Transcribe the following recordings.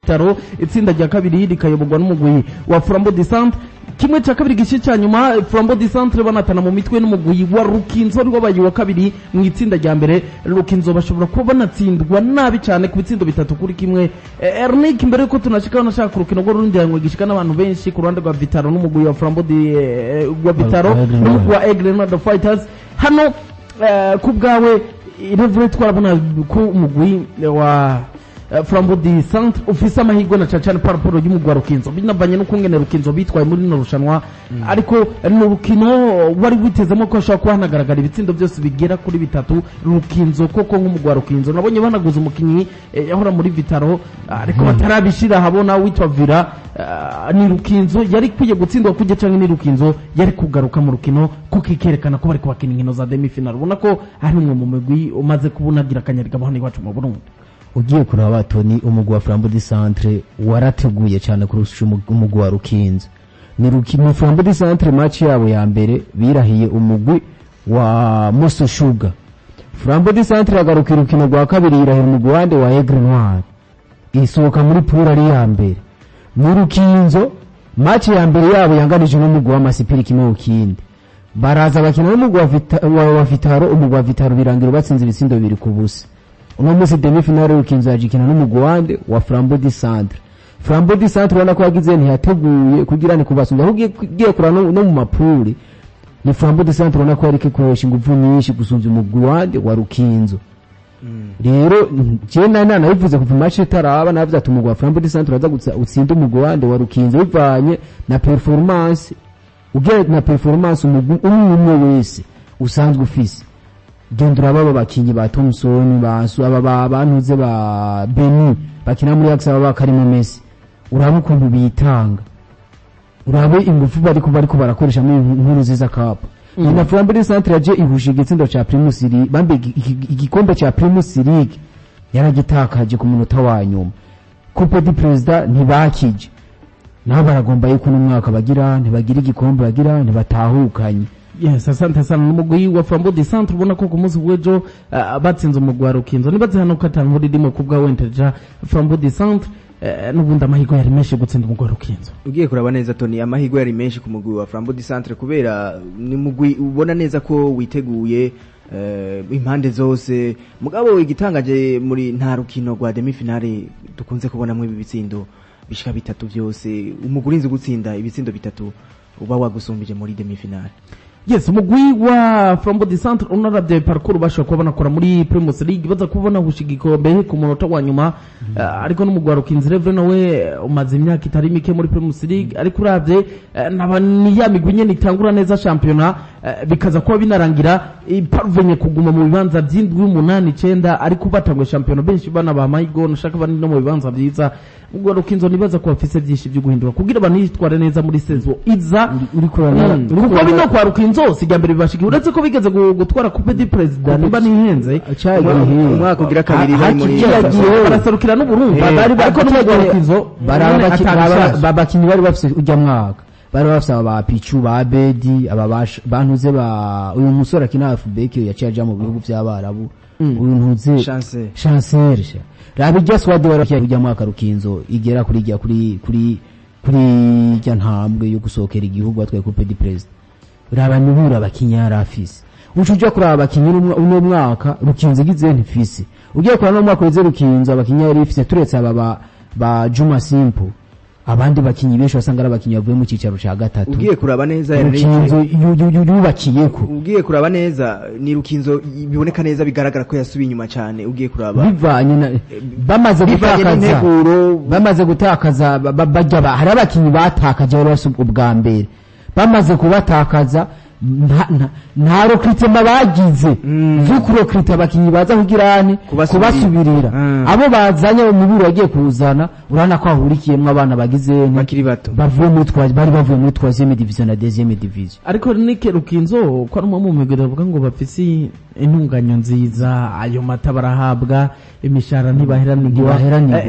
Vitaro itsinda rya kabiri rikayoborwa n'umugwi wa Flambeau du Centre. Kimwe cya kabiri gice cya nyuma Flambeau du Centre banatana mu mitwe n'umugwi wa Rukinzo ari wabaye wa kabiri mu itsinda rya mbere. Rukinzo bashobora kuba banatsindwa nabi cyane ku bitsindo 3-1. Ernik mbere yuko tunashika nashaka urukino rwo rundi yanwe gishika n'abantu benshi ku ruhande rwa Vitaro n'umugwi wa Flambeau wa Vitaro n'umugwi wa Aigle Fighters. Hano ku bwawe irevure twarabona ko umugwi wa Flambeau du Centre ufise amahirwe na cyane par rapport y'umugwi wa Rukinzo binavanye no kungene Rukinzo bitwaye muri no rushanwa, ariko n'urukino wari witezemo ko ashaka kuhanagaragara ibitsindo byose bigera kuri 3. Rukinzo koko nk'umugwi wa Rukinzo nabonye banaguza umukinyi yahora muri Vitaro, ariko batarabishira habona witwa Vira. Ni Rukinzo yari kwiye gutsindwa kujye cyangwa ni Rukinzo yari kugaruka mu rukino kuko ikerekana ko bari kubakina inkino za demi final. Ubona ko ari umwe mu mugwi umaze kubunagira akanyarika bahone iwacu mu Burundi. Ugiye kuraba batoni umugwi wa Flambeau du Centre warateguye cyane kurusha umugwi wa Rukinzo. Ni Rukinzo Flambeau du Centre match yabo ya mbere birahiye umugwi wa Moso Sugar. Flambeau du Centre yagarukira urukino rwa kabiri irahira umugwi wande wa Aigle Noir isohoka muri pool ari ya mbere. Mu Rukinzo match ya mbere yabo yanganije n'umugwi wa Masipiri kimwe ukindi, baraza bakina n'umugwi wa Vitaro. Umugwi wa Vitaro birangira batsinze ibitsindo 2-0. Uno musi demi final Rukinzo yajikina n'umugwi wande wa Flambeau du Centre. Flambeau du Centre ubona ko yagize ntiyateguye kugira ni kubasumba ugiye kurana no mu mapuri. Ni Flambeau du Centre ubona ko yarike kuresha ingufu nyinshi gusumvya umugwi wande wa Rukinzo. Rero je nana bivuze kuva match itaraba navuze ati umugwi wa Flambeau du Centre uraza utsinda umugwi wande wa Rukinzo bivanye na performance. Ugiye na performance umugwi umwe wese usanzwe ufise. Gendura baba bakinyi ba Thompson basu aba bantuze ba Beni bakina muri Axe baba Karimo Messi, uraba ukuntu bitanga, urabe ingufu bariko barakoresha mu nkuru ziza cup. Na Flambeau du Centre yaje ihuje igitsindo cha Primus League, bambe igikombe cha Primus League yaragitakaje ku munota wa nyuma. Coupe du President ntibakije, naho baragomba yuko n'umwaka ntibagira igikombe ntibatahukanye. Yes, asante sana n'umugwi wa Flambeau du Centre ubona ko ku munsi w'ejo batsinze umugwi wa Rukinzo. Nibaze hano katangura ndimo kubwa wenteja Flambeau du Centre n'ubundi amahirwe yari menshi gutsinda umugwi wa Rukinzo. Ugiye kuraba neza Tony, amahirwe yari menshi ku mugwi wa Flambeau du Centre kubera ni mugwi ubona neza ko witeguye impande zose. Mugabo igitangaje muri nta rukino rwa demi finale dukunze kubona mu bitsindo bishika 3 byose umugwi urinze gutsinda ibitsindo 3 uba wagusumbije muri demi finale. Yes, umugwi wa Flambeau du Centre unaravye parcours bashaka kuba nakora muri Primus League baza kubona gushigikombe ku munota wa nyuma. Ariko n'umugwi wa Rukinzo Revre nawe umaze imyaka itari mike muri Primus League, ariko uravye nabani ya migwi nyene itangura neza championnat bikaza kuba binarangira iparvenye kuguma mu bibanza by'indwi 8-9, ariko batangwe championnat benshi bana ba Maigo nashaka bani no mu bibanza byiza. Umugwi wa Rukinzo nibaza ko bafise byinshi byo guhindura kugira banitware neza muri saison iza uri kurana kuko bino kwa Rukinzo sijya mbere bibashiki uretse ko bigeze gutwara Coupe du President nimba nihenze umwaka ugira kabiri bari muri barasarukira n'Uburundi ariko n'umugwi wa Rukinzo babakinyi bari bafise ujya mwaka bari bafise aba Pichu ba Bedi aba bantuze ba uyu musore akina FBK yaciye aja mu bihugu by'abarabu uyu ntuze Chancel rabijya swadi wari kujya mwaka Rukinzo igera kuri jya ntambwe yo gusokera igihugu atwaye Coupe du President. Urabanyubura bakinyara afise ucuja kuraba abakinyi uno mwaka Rukinzo gize ntifise. Ugiye kurana no mwaka weze Rukinzo abakinyari ifise turetse aba ba Juma Simple, abandi bakinyi benshi basanga ari abakinyi bavuye mu cicaro ca gatatu. Ugiye kuraba neza Rukinzo yubakiyeko, ugiye kuraba neza ni Rukinzo biboneka neza bigaragara ko yasubiye inyuma cyane. Ugiye kuraba bivanye bamaze gutakaza bajya hari abakinyi batakaje bari ubwa mbere bamaze kubatakaza nta recruitment bagize recruit abakinyi baza kugirane kubasubirira abo bazanye mu biro bagiye kuzana urana ko ahurikiyemwe abana bagize bakiri bato bavuye muri 3e division na 2e division. Ariko nike Rukinzo ko ari mu migero bavuga ngo bafisi intunganyo nziza, ayo mata barahabwa, imishara ntibaheranirwa.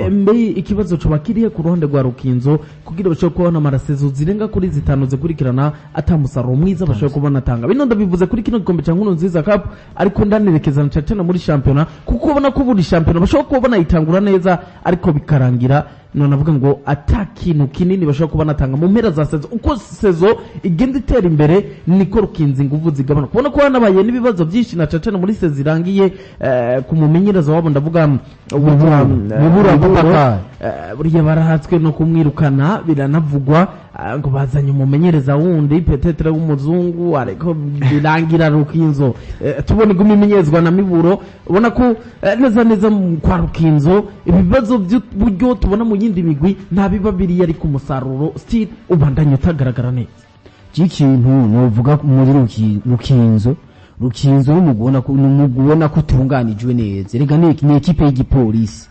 Mbe ikibazo cyo bakiriye ku ruhande rwa Rukinzo kugira basho kubona amarasezo zirenga kuri 5 zikurikirana atamusaruro mwiza basho kubona tanga. Bino ndabivuze kuri kino gikombe cya Nkuru Nziza Cup, ariko ndanerekezana cyane muri championnat kuko ubona ko buri championnat basho kubona itangura neza ariko bikarangira none avuga ngo ata kintu kinini bashobora kuba natanga mu mpera za sezo uko sezo igenda itera imbere niko Rukinzo inguvu zigabana kubona ko hanabaye n'ibibazo byinshi na cacana muri sezo irangiye ku mumenyereza wabo ndavuga buriya barahatswe no kumwirukana biranavugwa ngo bazanye umumenyereza wundi petetre w'umuzungu ariko birangira Rukinzo tubone gumimenyezwa na Miburo ubona ko neza kwa Rukinzo ibibazo by'uburyo tubona mu yindi migwi nta biba biri yari ku musaruro still ubandanye utagaragara neza ikintu novuga muri Rukinzo n'umugubona ko utunganijwe neza rega ni ekipe y'igipolisi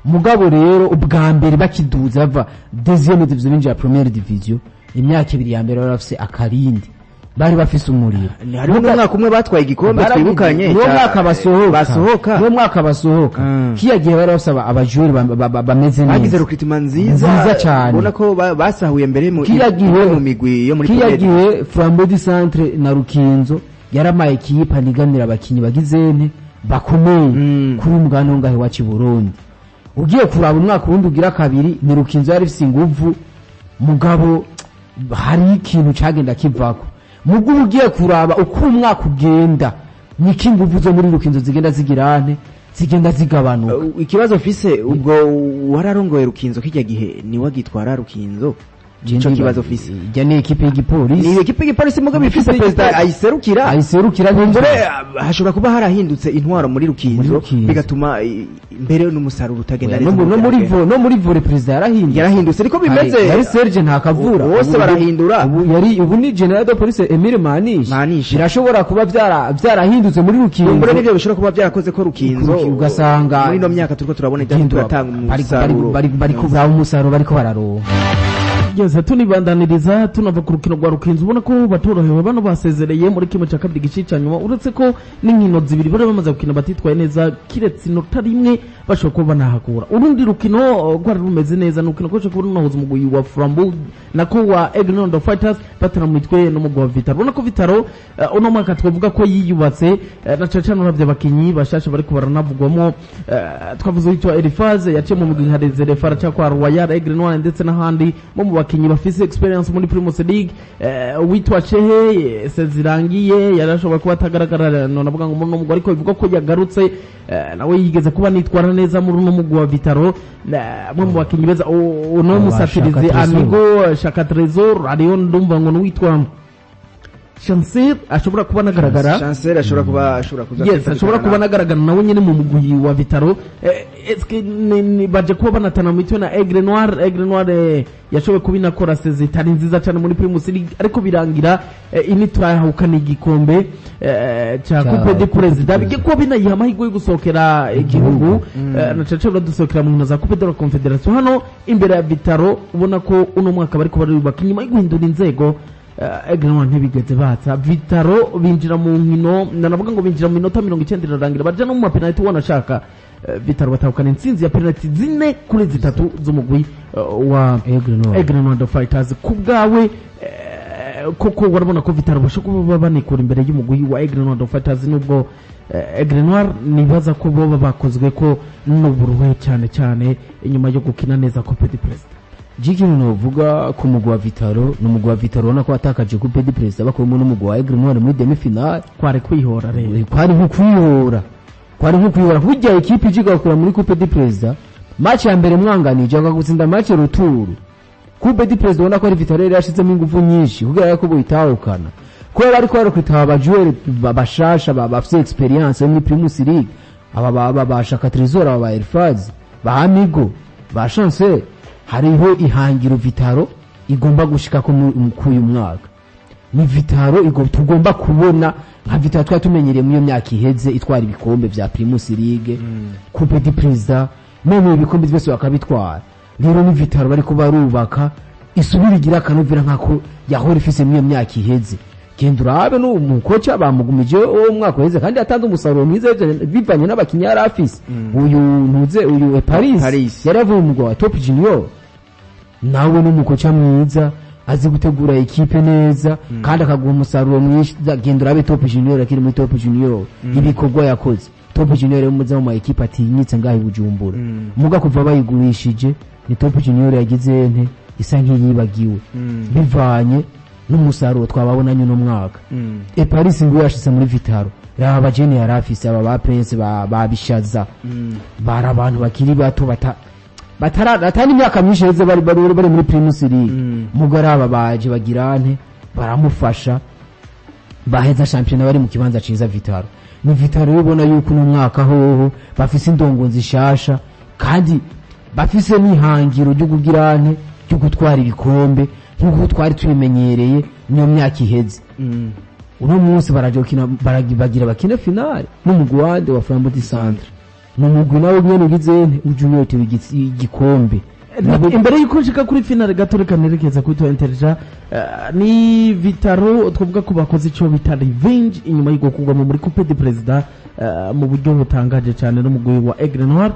mugabo rero ubwa mbere bakiduza bava deuxième division binjira première division imyaka ibiri ya mbere bari bafise akarindi bari bafise umuriro hariho n'umwaka umwe batwaye igikombe twibukanye no mwaka basohoka kiyagiye bari basaba abajuri bameze neza bagize recruitment nziza cyane ubona ko basahuye mbere mu migwi yo muri kiyagiye Flambeau du Centre na Rukinzo yaramaye ekipa niganira abakinyi bagizene bakomeye kuri umugano ngahe wa Burundi ugiye kuraba umwaka wundi ugira kabiri ni Rukinzo yari ifise inguvu mugabo hari ikintu cagenda kivako mugu ugiye kuraba uko umwaka ugenda niki inguvu zo muri Rukinzo zigenda zigenda zigabanuka ikibazo fise ubwo wararongoye Rukinzo kijya gihe ni wagitwara Rukinzo Ico kibazo fise jane ekipe y'igipolisi ni ekipe y'igipolisi mugabo ifise president ayiserukira ndore hashobora kuba harahindutse intwaro muri Rukinzo bigatuma mbere n'umusaruro utagenda neza no muri vore president yarahindutse ariko bimeze yari Serge ntakavura bose barahindura ubu ni general de police Emile Manishi birashobora kuba byarahindutse muri Rukinzo mbere n'ibyo bishobora kuba byarakoze ko Rukinzo ugasanga muri no myaka turiko turabona ibyo turatanga umusaruro bari kubura umusaruro bariko bararonka Yes, tunibandaniriza tunava ku rukino rwa Rukinzo ubona ko batorohewe bano basezereye muri kimwe cya kabiri gice cyanyuma uretse ko n'inkino zibiri bari bamaze gukina batitwaye neza kiretse inota rimwe bashobora kuba banahakura urundi rukino rwari rumeze neza n'urukino ko cyo runahuza umugwi wa Flambeau nako wa Egnondo Fighters batana mu mitwe n'umugwi wa Vitaro ubona ko Vitaro uno mwaka twavuga ko yiyubatse na cacana uravye abakinyi bashasha bari kubaranavugwamo twavuze yitwa Elifaze yaciye mu mugwi nka Desire Fara cyangwa Royal Egnondo ndetse n'ahandi mu bakinyi bafise experience muri Primus League witwa Chehe sezirangiye yarashobora kuba atagaragara none avuga ngo umuntu mugwi ariko bivuga ko yagarutse nawe yigeze kuba nitwara neza muri uno mugwi wa Vitaro mu bakinyi beza uno musatirize Amigo Shaka Trezor ariyo ndumva ngo witwa Chancel ashobora kuba nagaragara Chancel ashobora kuza yes ashobora kuba nagaragara nawe nyene mu mugwi wa Vitaro eske ni baje kuba banatana mu mitwe na Aigle Noir yashoboye kubinakora sezitari nziza cyane muri Primus League ariko birangira initwahukana igikombe cha Coupe du Président bige ko binayiha amahirwe yo gusohokera igihugu na caca badusokera mu nkino za Coupe de la Confédération hano imbere ya Vitaro ubona ko uno mwaka bariko barubaka inyuma yo guhindura inzego Egrenwa ntibigeze batsa Vitaro binjira mu nkino nanavuga ngo binjira mu minota 90 irarangira baje no mu penalty wanashaka Vitaro batahukana intsinzi ya penalty 4-3 z'umugwi wa Egrenwa Fighters kubgawe koko warabona ko Vitaro bashobora banikura imbere y'umugwi wa Egrenwa Fighters nubwo Egrenwa nibaza ko bo bakozwe ko n'uburuhe cyane inyuma yo gukina neza Coupe du Président Jikino novuga ku mugwi wa Vitaro n'umugwi wa Vitaro ubona ko atakaje Coupe du Président bakomwe n'umugwi wa Aigle Noir muri demi finale kwari kwihora rero kwari nko kwihora hujya ekipe igakura muri Coupe du Président match ya mbere mwanganije akagutsinda match retour Coupe du Président ubona ko ari Vitaro yashizemo ingufu nyinshi kugira ko boyitahukana ko bari ko kwitaba abajoueur bashasha bafite experience muri Primus League aba bashaka Trezor aba Elfaz ba Amigo ba Chancel hariho ihangiro Vitaro igomba gushika ko uyu mwaka ni Vitaro tugomba kubona nka Vitaro twatumenyereye mu myaka iheze itwara ibikombe vya Primus League Coupe du Président none ibikombe byose bakabitwara rero ni Vitaro bari ko barubaka isubira igira akanovera nkako yahora ifise mu myaka iheze genda urabe no umukoca bamugumije umwaka uheze kandi atanze umusaruro mwiza bivanye n'abakinya yari afise uyu Paris yaravuye mu wa Top Junior nawe n'umukoca mwiza azi gutegura ekipe neza kandi akaguha umusaruro mwinshi genda urabe Top Junior akiri muri Top Junior ibikorwa yakoze Top Junior muza mu ekipe atinyitse ngaho Bujumbura muga kuva bayigurishije ni Top Junior yagize nte isa nk'iyibagiwe bivanye n'umusaruro twababonanye no mwaka Paris ngo yashitse muri Vitaro raba abajene yarafise aba ba Prince babishaza bara abantu bakiri bato atari imyaka myinshi heze bari muri Primus League mugaraba baje bagirante baramufasha baheza championnat bari mu kibanza ciza Vitaro ni Vitaro ubona yuko no mwaka hoho bafise indongonzi shasha kandi bafise n'ihangiro ryo kugirante ryo gutwara ibikombe nk'uko twari tubimenyereye niyo myaka iheze uno munsi baraje gukina bagira bakina finale n'umugwi wande wa Flambeau du Centre n'umugwi nawe nyene ugize ujunyote igikombe imbere yuko nshika kuri finale gato reka nerekeza kuri to Interja ni Vitaro twavuga ko bakoze ico bita revenge inyuma y'uko kugwa muri Coupe du President mu buryo butangaje cyane n'umugwi wa Aigle Noir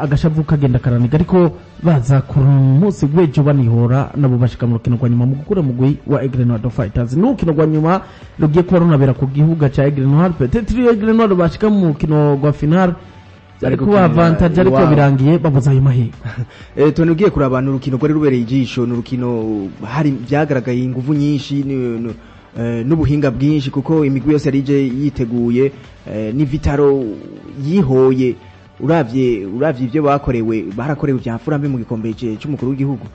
agashavu kagenda karaniga ariko baza ku munsi gwejo banihora nabo bashika mu rukino rwa nyuma mu gukura mugwi wa Aigle Noir Fighters n'urukino rwa nyuma rugiye kuba runabera ku gihuga ca Aigle Noir peut-être Aigle Noir bashika mu rukino rwa finale ariko wa avantage ariko birangiye babuza ayo mahirwe tunugiye kuri abantu urukino rwari rubereye ijisho n'urukino hari byagaragaye ingufu nyinshi n'ubuhinga bwinshi kuko imigwi yose yarije yiteguye ni Vitaro yihoye uravye ibyo barakorewe bya Furambe mu gikombe cy'umukuru w'igihugu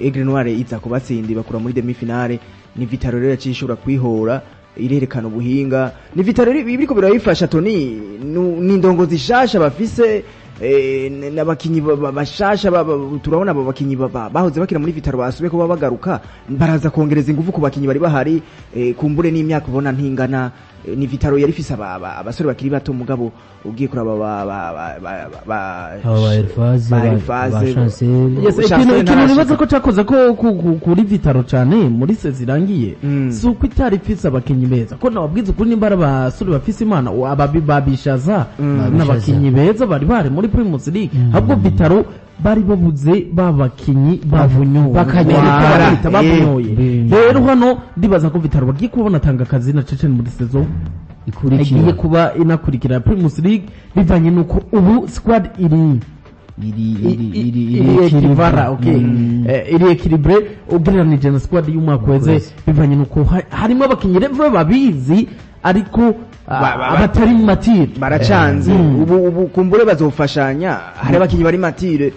Aigle Noir iza kubatsindi bakura muri demi finale ni Vitaro rero yacishura kwihora irerekana ubuhinga ni Vitaro biriko birayifasha Tony n'indongo zishasha bafise n'abakinyi bashasha turabona abo bakinyi bahoze bakira muri Vitaro basube ko bagaruka baraza kongereza ingufu ku bakinyi bari bahari kumbure n'imyaka ubona ntingana ni Vitaro yari fisa abasore bakiri bato mugabo ugiye kuraba ikintu nibaza ko cakoze ko kuri Vitaro cane muri se zirangiye si uko itari fisa abakinyi beza ko nababwiza ukuri nimbara abasore bafise imana babishaza n'abakinyi beza bari muri Primus League ahubwo Vitaro bari babuze babakinyi bavunyo bakanyereka bavunyoye rero hano ndibaza ko Vitaro bagiye kubona tanga akazi na Cecen muri saison igiye kuba inakurikira Primus League bivanye nuko ubu squad iri equilibre ugereranije na squad y'umwaka weze bivanye nuko harimo abakinyi rero babizi ariko abatari matire baracanze ubu kumbure bazofashanya hari abakinyi bari matire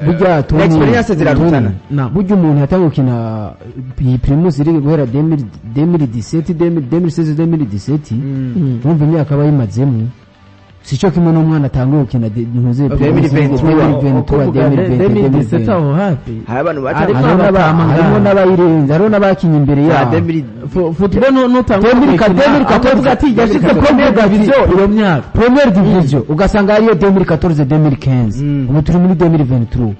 burya experience zirarutana burya umuntu yatangiye gukina Primus League guhera 2017 umva imyaka bayimazemo sico kimwe n'umwana atangiye gukina ntuze 2017 aho hafi hari abantu harimo n'abayirenze hariho n'abakinyi imbere yabo football no tango 2014 ati yashitse Premier Division iyo myaka Premier Division ugasanga ariyo 2014-2015 ubu turi muri 2023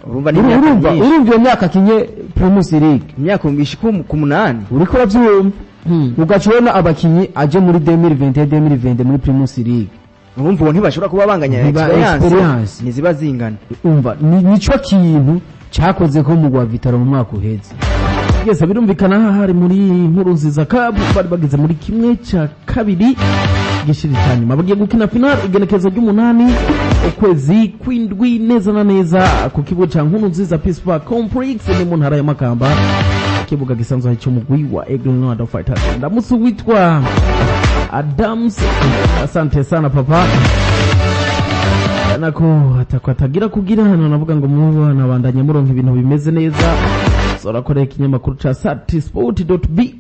urumva iyo myaka kinye Primus League imyaka ngishika ku 8 uriko uravyumva ugacibona abakinyi aje muri 2020 muri Primus League urumva ubu ntibashobora kuba banganya experience niziba zingana umva nico kintu cyakoze ko mu gwa Vitaro mu mwaka uheze yese birumvikana hari muri nkuru nziza kabu bari bageze muri kimwe cya kabiri gishiri cyanyuma bagiye gukina final igenekezo ry'umunani ukwezi kwindwi neza na neza ku kibuga cya nkuru nziza Peace Park Complex ni mu ntara ya Makamba kibuga gisanzwe cyo mugwi wa Aigle Noir Fighters ndamusu witwa Adams asante sana papa nako atakwatagira kugira hano navuga ngo mubana bandanye muronka ibintu bimeze neza sora koreka ikinyamakuru ca Satisport.bi